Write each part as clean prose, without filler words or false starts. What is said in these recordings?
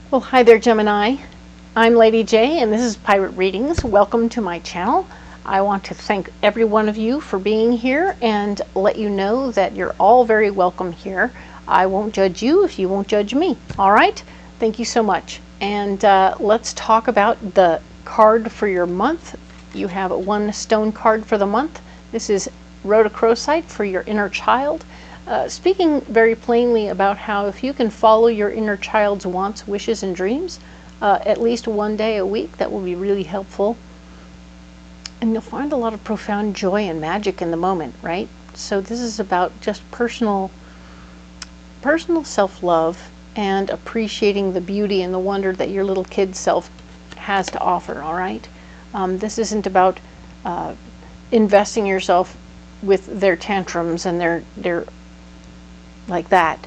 Well, hi there, Gemini. I'm Lady J, and this is Pirate Readings. Welcome to my channel. I want to thank every one of you for being here and let you know that you're all very welcome here. I won't judge you if you won't judge me. All right? Thank you so much. And let's talk about the card for your month. You have a one stone card for the month. This is rhodochrosite for your inner child. Speaking very plainly about how if you can follow your inner child's wants, wishes, and dreams, at least one day a week, that will be really helpful. And you'll find a lot of profound joy and magic in the moment, right? So this is about just personal self-love and appreciating the beauty and the wonder that your little kid self has to offer, all right? This isn't about investing yourself with their tantrums and their like that,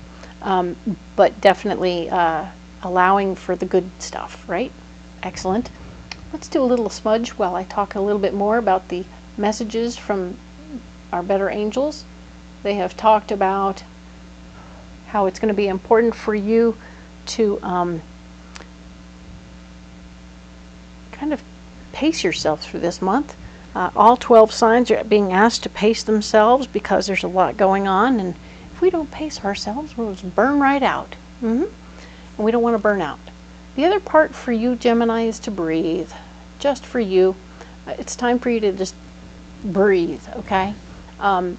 but definitely allowing for the good stuff, right? Excellent. Let's do a little smudge while I talk a little bit more about the messages from our better angels. They have talked about how it's going to be important for you to kind of pace yourself through this month. All 12 signs are being asked to pace themselves because there's a lot going on, and if we don't pace ourselves, we'll just burn right out. And we don't want to burn out. The other part for you, Gemini, is to breathe. Just for you. It's time for you to just breathe, okay? The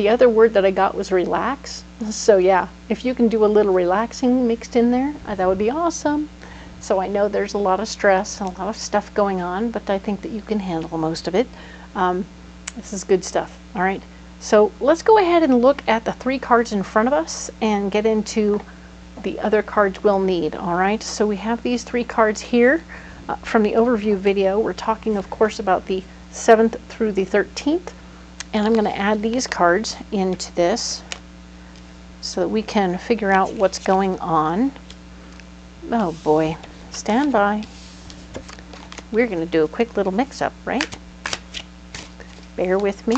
other word that I got was relax. So yeah, if you can do a little relaxing mixed in there, that would be awesome. So I know there's a lot of stress and a lot of stuff going on, but I think that you can handle most of it. This is good stuff, all right? So let's go ahead and look at the 3 cards in front of us and get into the other cards we'll need, all right? So we have these 3 cards here from the overview video. We're talking, of course, about the 7th through the 13th, and I'm going to add these cards into this so that we can figure out what's going on. Oh boy, stand by. We're going to do a quick little mix-up, right? Bear with me.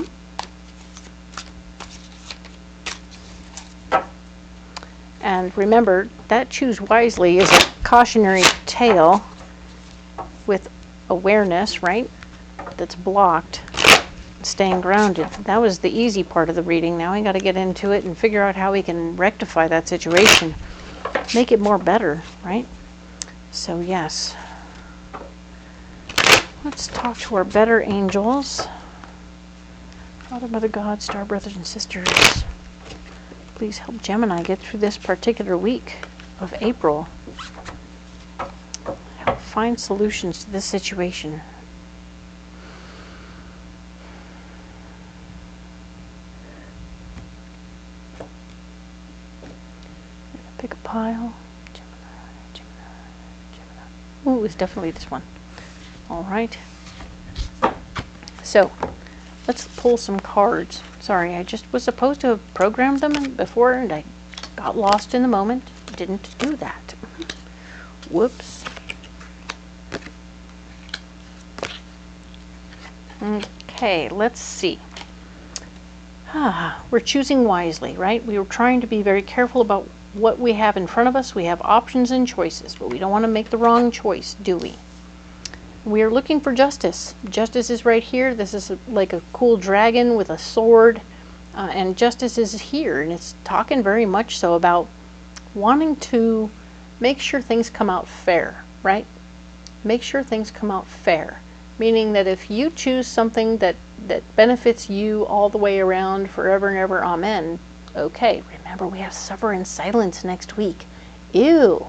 And remember, that choose wisely is a cautionary tale with awareness, right? That's blocked, staying grounded. That was the easy part of the reading. Now I got to get into it and figure out how we can rectify that situation, make it more better, right? So yes, let's talk to our better angels. Father, Mother, God, star brothers and sisters, please help Gemini get through this particular week of April. Help find solutions to this situation. Pick a pile. Gemini. Ooh, it's definitely this one. All right. So let's pull some cards. Sorry, I just was supposed to have programmed them before and I got lost in the moment. Didn't do that. Whoops. Okay, let's see. We're choosing wisely, right? We were trying to be very careful about what we have in front of us. We have options and choices, but we don't want to make the wrong choice, do we? We are looking for justice. Justice is right here. This is like a cool dragon with a sword, and justice is here, and it's talking very much so about wanting to make sure things come out fair, right? Make sure things come out fair, meaning that if you choose something that benefits you all the way around forever and ever, amen, okay. Remember, we have suffer in silence next week. Ew,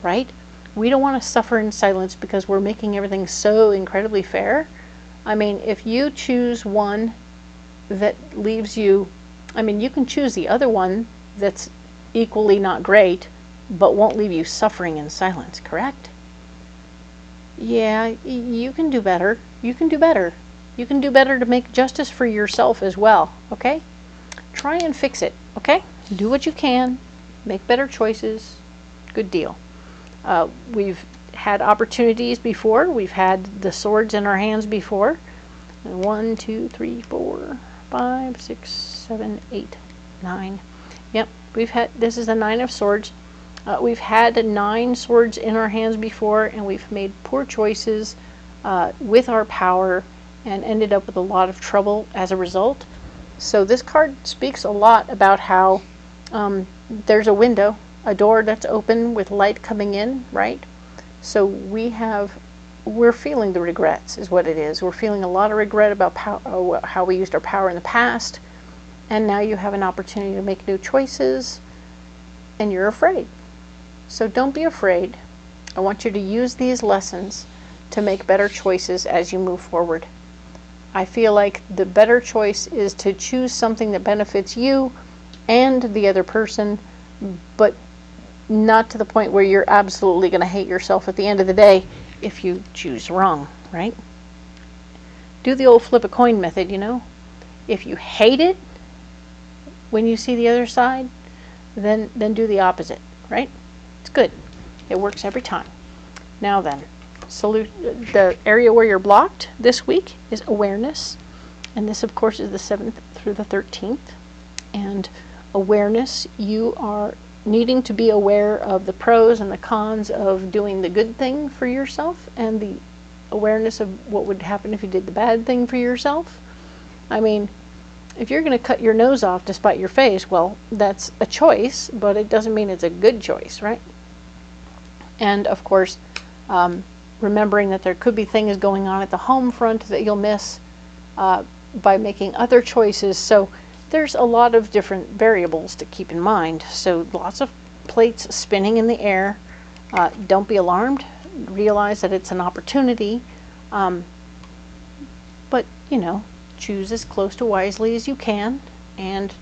right? We don't want to suffer in silence because we're making everything so incredibly fair. I mean, if you choose one that leaves you, I mean, you can choose the other one that's equally not great, but won't leave you suffering in silence, correct? Yeah, you can do better. You can do better. You can do better to make justice for yourself as well, okay? Try and fix it, okay? Do what you can. Make better choices. Good deal. We've had opportunities before. We've had the swords in our hands before. 1, 2, 3, 4, 5, 6, 7, 8, 9. Yep, we've had, this is the 9 of Swords. We've had 9 swords in our hands before, and we've made poor choices with our power and ended up with a lot of trouble as a result. So this card speaks a lot about how there's a window, a door that's open with light coming in, right? So we're feeling the regrets is what it is. We're feeling a lot of regret about how we used our power in the past, and now you have an opportunity to make new choices, and you're afraid. So don't be afraid. I want you to use these lessons to make better choices as you move forward. I feel like the better choice is to choose something that benefits you and the other person, but not to the point where you're absolutely going to hate yourself at the end of the day if you choose wrong, right? Do the old flip a coin method, you know? If you hate it when you see the other side, then do the opposite, right? It's good. It works every time. Now then, the area where you're blocked this week is awareness. And this, of course, is the 7th through the 13th. And awareness, you are needing to be aware of the pros and the cons of doing the good thing for yourself, and the awareness of what would happen if you did the bad thing for yourself. I mean, if you're going to cut your nose off to spite your face, well, that's a choice, but it doesn't mean it's a good choice, right? And of course, remembering that there could be things going on at the home front that you'll miss by making other choices. So there's a lot of different variables to keep in mind. So lots of plates spinning in the air. Don't be alarmed. Realize that it's an opportunity. But, you know, choose as close to wisely as you can. And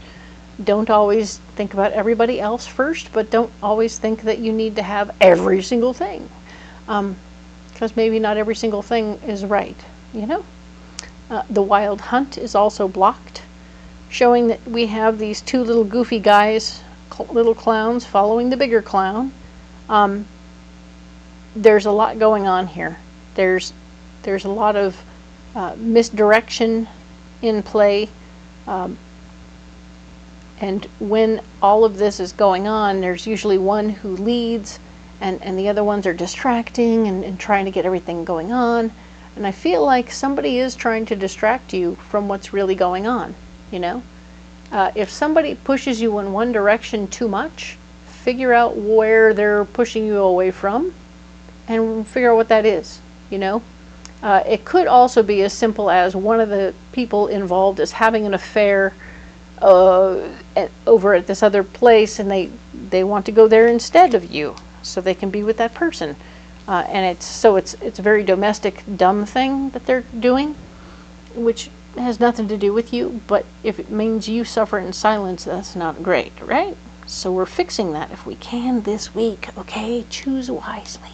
don't always think about everybody else first, but don't always think that you need to have every single thing. Because maybe not every single thing is right, you know? The wild hunt is also blocked, showing that we have these 2 little goofy guys, little clowns, following the bigger clown. There's a lot going on here. There's a lot of misdirection in play. And when all of this is going on, there's usually one who leads, and the other ones are distracting and trying to get everything going on. And I feel like somebody is trying to distract you from what's really going on, you know? If somebody pushes you in one direction too much, figure out where they're pushing you away from and figure out what that is, you know? It could also be as simple as one of the people involved is having an affair over at this other place, and they want to go there instead of you so they can be with that person. And it's a very domestic, dumb thing that they're doing, which has nothing to do with you, but if it means you suffer in silence, that's not great, right? So we're fixing that if we can this week, okay? Choose wisely.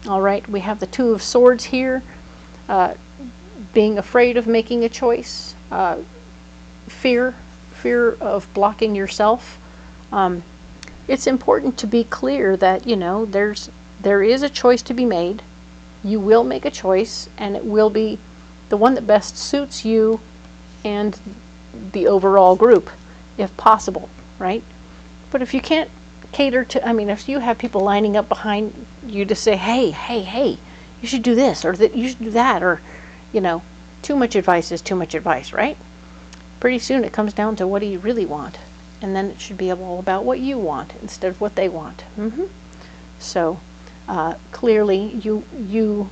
All right, we have the 2 of Swords here, being afraid of making a choice, fear of blocking yourself. It's important to be clear that, you know, there is a choice to be made. You will make a choice, and it will be the one that best suits you and the overall group, if possible, right? But if you can't cater to, I mean, if you have people lining up behind you to say, hey, you should do this, or that you should do that, or, you know, too much advice is too much advice, right? Pretty soon it comes down to what do you really want, and then it should be all about what you want instead of what they want. So clearly you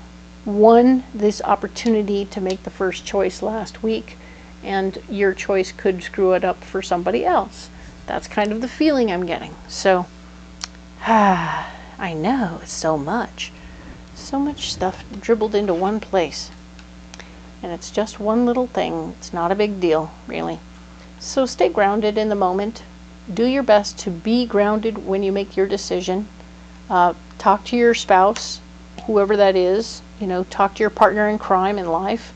won this opportunity to make the first choice last week, and your choice could screw it up for somebody else. That's kind of the feeling I'm getting. So I know, it's so much stuff dribbled into one place, and it's just one little thing. It's not a big deal, really. So stay grounded in the moment. Do your best to be grounded when you make your decision. Talk to your spouse, whoever that is. You know, talk to your partner in crime in life.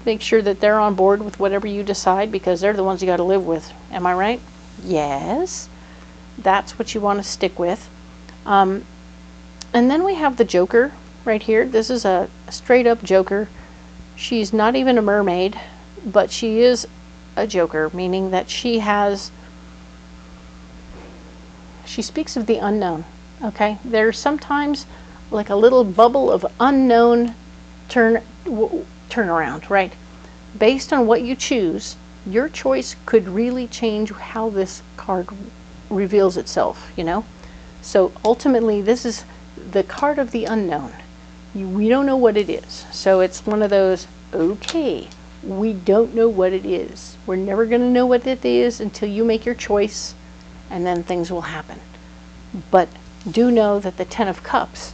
Make sure that they're on board with whatever you decide, because they're the ones you got to live with. Am I right? Yes. That's what you want to stick with. And then we have the Joker right here. This is a straight up Joker. She's not even a mermaid, but she is a Joker, meaning that she has she speaks of the unknown. Okay, there's sometimes like a little bubble of unknown turnaround, right? Based on what you choose, your choice could really change how this card reveals itself, you know? So ultimately, this is the card of the unknown. We don't know what it is. So it's one of those, okay, we don't know what it is. We're never going to know what it is until you make your choice, and then things will happen. But do know that the Ten of Cups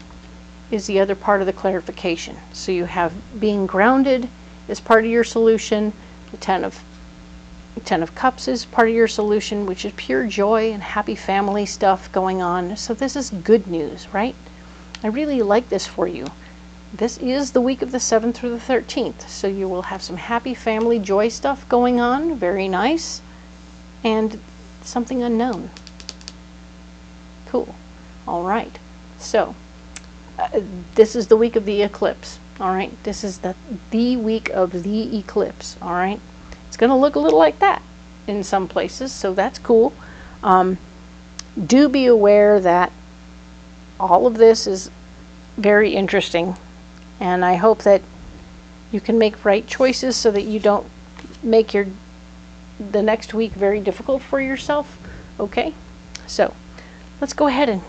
is the other part of the clarification. So you have being grounded is part of your solution. The Ten of Cups is part of your solution, which is pure joy and happy family stuff going on. So this is good news, right? I really like this for you. This is the week of the 7th through the 13th. So you will have some happy family joy stuff going on. Very nice. And something unknown. Cool. All right. So this is the week of the eclipse. All right. This is the week of the eclipse. All right. It's going to look a little like that in some places, so that's cool. Do be aware that all of this is very interesting, and I hope that you can make right choices so that you don't make the next week very difficult for yourself. Okay? So let's go ahead and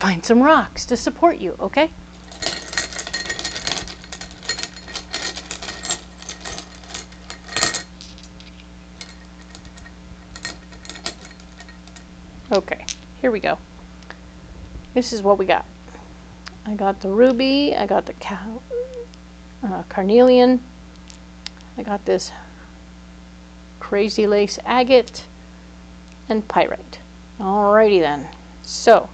find some rocks to support you, okay? Okay, here we go. This is what we got. I got the ruby, I got the carnelian, I got this crazy lace agate, and pyrite. Alrighty then. So,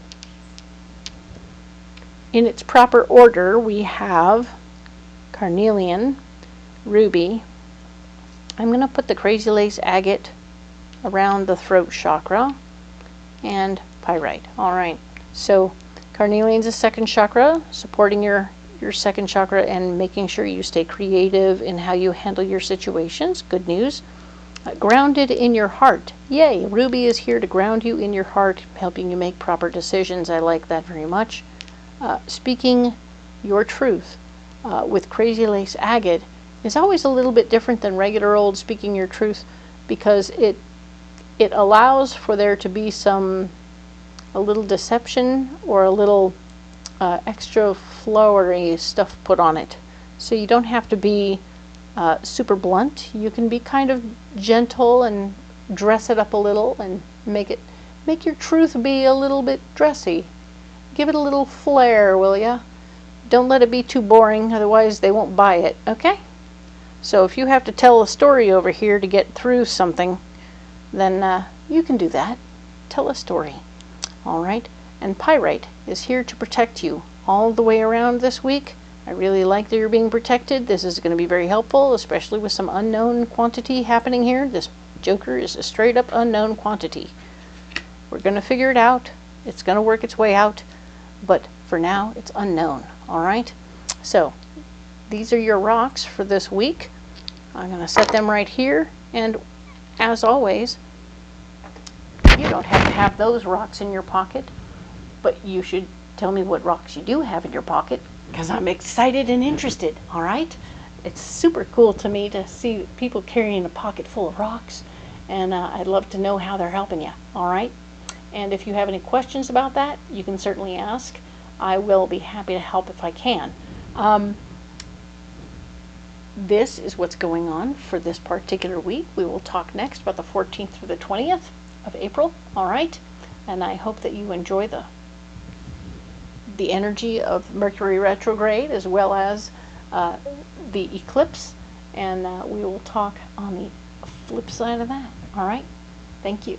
in its proper order, we have carnelian, ruby. I'm going to put the crazy lace agate around the throat chakra, and pyrite. All right, so carnelian's a second chakra, supporting your second chakra and making sure you stay creative in how you handle your situations. Good news. Grounded in your heart. Yay, ruby is here to ground you in your heart, helping you make proper decisions. I like that very much. Speaking your truth with crazy lace agate is always a little bit different than regular old speaking your truth, because it allows for there to be a little deception or a little extra flowery stuff put on it. So you don't have to be super blunt. You can be kind of gentle and dress it up a little and make your truth be a little bit dressy. Give it a little flair, will ya? Don't let it be too boring, otherwise they won't buy it, okay? So if you have to tell a story over here to get through something, then you can do that. Tell a story. All right? And pyrite is here to protect you all the way around this week. I really like that you're being protected. This is going to be very helpful, especially with some unknown quantity happening here. This joker is a straight up unknown quantity. We're going to figure it out. It's going to work its way out. But for now, it's unknown. All right? So these are your rocks for this week. I'm going to set them right here. And as always, you don't have to have those rocks in your pocket, but you should tell me what rocks you do have in your pocket, because I'm excited and interested, all right? It's super cool to me to see people carrying a pocket full of rocks, and I'd love to know how they're helping you, all right? And if you have any questions about that, you can certainly ask. I will be happy to help if I can. This is what's going on for this particular week. We will talk next about the 14th through the 20th of April, all right? And I hope that you enjoy the energy of Mercury retrograde as well as the eclipse, and we will talk on the flip side of that, all right? Thank you.